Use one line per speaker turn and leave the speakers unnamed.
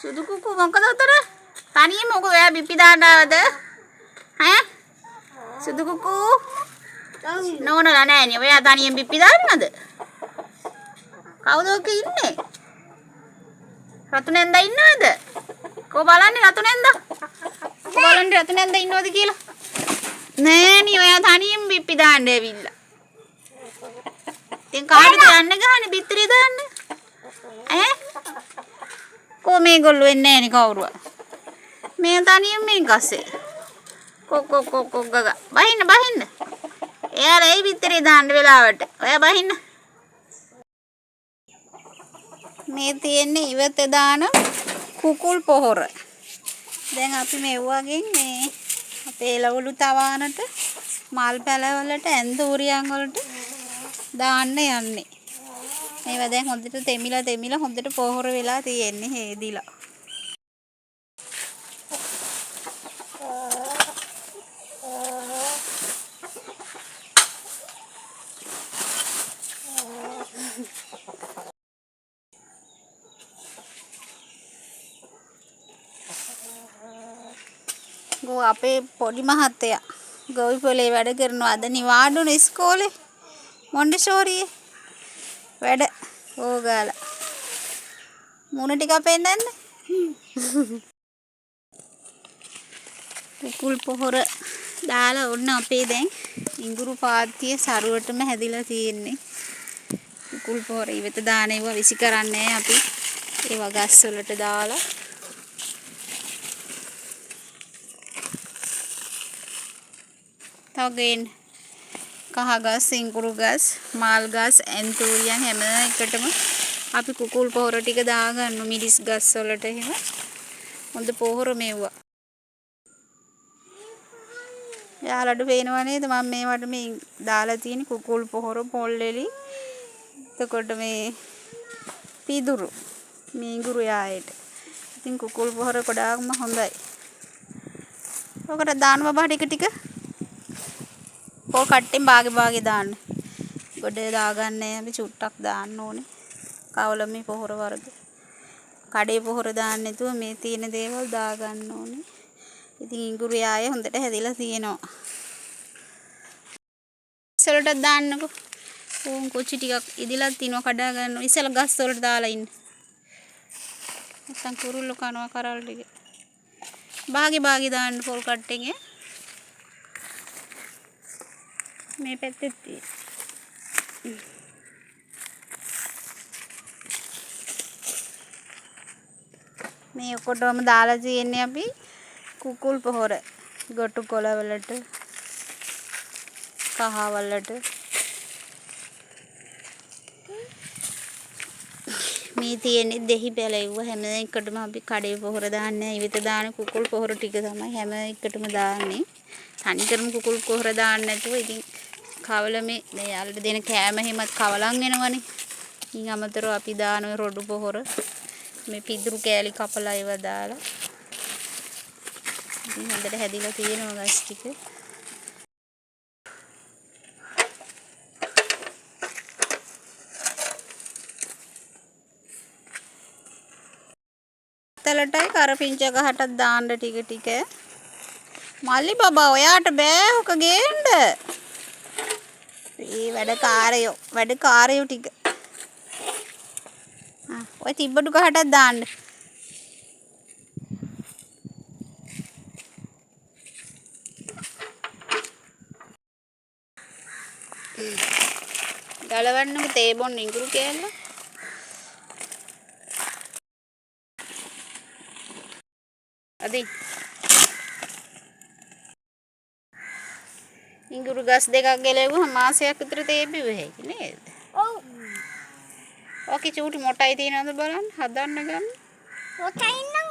සුදු කුකු මොකද උතර? තනියම මොකද ඔයා බිප්පි දාන්න ආවද? ඈ? සුදු කුකු නෝනලා නෑනේ. ඔයා තනියම බිප්පි දාන්නද? කවුද ඔක ඉන්නේ? රතු නැන්දා ඉන්නවද? කො බලන්නේ රතු නැන්දා? කො බලන්නේ රතු නැන්දා ඉන්නවද කියලා? නෑනේ ඔයා තනියම බිප්පි දාන්න ඇවිල්ලා. දැන් කාටද යන්න ගහන්නේ බිත්තරේ දාන්න? ඈ? කො මේගොල්ලෝ එන්නේ නෑනේ කවුරුවත්. මේ තනියම මේ ගස්සේ. කො ගග. බහින්න. එයාලා ඒ බිත්තරේ දාන්න වෙලාවට. ඔයා බහින්න. මේ තියෙන්නේ ඉවතේ දාන කුකුල් පොහොර. දැන් අපි මෙව්වගෙන් මේ අපේ එළවලු තවානට මල් පැලවලට ඇන්දූරියන් වලට දාන්න යන්නේ. මේවා දැන් හොඳට තෙමිලා හොඳට පොහොර වෙලා තියෙන්නේ හේදිලා. ගෝ අපේ පොඩි මහත්තයා ගොවිපොලේ වැඩ කරනවා. අද නිවාඩුනේ ඉස්කෝලේ මොන්ඩිසෝරියේ වැඩ ඕගාලා මුණ ටික පෙන්නන්න. කුකුල් පොහොර දාලා ඔන්න අපේ දැන් ඉඟුරු පාත්තිය සරුවටම හැදිලා තියෙන්නේ. කුකුල් පොහොර ඉවත දාන ඒවා විසි කරන්නේ අපි ඒවා ගස් වලට දාලා. තවගෙන කහ ගස්, ඉඟුරු ගස්, මාල් ගස්, ඇන්තූරියන් හැම එකටම අපි කුකුල් පොහොර ටික දාගන්න මිරිස් ගස් වලට එහෙම. හොඳ පොහොර මෙව්වා. යාළුවෝ පේනව නේද මම මේවට මේ දාලා තියෙන කුකුල් පොහොර පොල්ලෙලි. එතකොට මේ පීදුරු මේ ඉඟුරු යායට. ඉතින් කුකුල් පොහොර ගොඩාක්ම හොඳයි. ඔකට දාන්න බබා ටික. පොල් කට්ටෙන් භාගේ දාන්න. ගොඩේ දාගන්නේ අපි චුට්ටක් දාන්න ඕනේ. කවලමේ පොහොර වර්ග. කඩේ පොහොර දාන්න නැතුව මේ තියෙන දේවල් දාගන්න ඕනේ. ඉතින් ඉඟුරු යාය හොඳට හැදිලා තියෙනවා. ඉස්සරට දාන්නකෝ. ඕන් කොච්චි ටිකක් ඉදිලා තිනවා කඩා ගන්න. ඉස්සල ගස් වලට දාලා ඉන්න. නැත්තම් කුරුල්ලෝ කනවා කරල් ටික. භාගේ දාන්න පොල් කට්ටෙන් මේ පැත්තේ තියෙන. මේ ඔකොටම දාලා තියෙන්නේ අපි කුකුල් පොහොර. ගොටු කොළ වලට, කහ වලට. මේ තියෙන්නේ දෙහි පැලෙව්ව හැම එකටම අපි කඩේ පොහොර දාන්නේ. ඉවිත දාන කුකුල් පොහොර ටික තමයි හැම එකටම දාන්නේ. තනිකරම කුකුල් පොහොර දාන්න නැතුව ඉතින් කවලමේ මේ යාළුවට දෙන කෑම හිමත් කවලම් වෙනවනේ. ඉන් අමතරව අපි දාන රොඩු පොහොර මේ පිදුරු කෑලි කපලා ඒවා දාලා ඉතින් හොඳට හැදිලා තියෙනවා ගස් ටික. තලටයි කරපිංච ගහටත් දාන්න ටික. මල්ලි බබා ඔයාට බෑ ඔක ගේන්න. මේ වැඩකාරයෝ ටික. ඔය තිබ්බඩු ගහටත් දාන්න. ගලවන්නක තේ බොන්න ඉඟුරු කෑල්ල. අදී ඉඟුරු ගස් දෙකක් ගෙලෙව්වම මාසයක් විතර තේ බිව හැකි නේද? ඔව්. ඔකේ චූටි මොටයි තියනවද බලන්න හදන්න ගන්න. මොටයි නම්.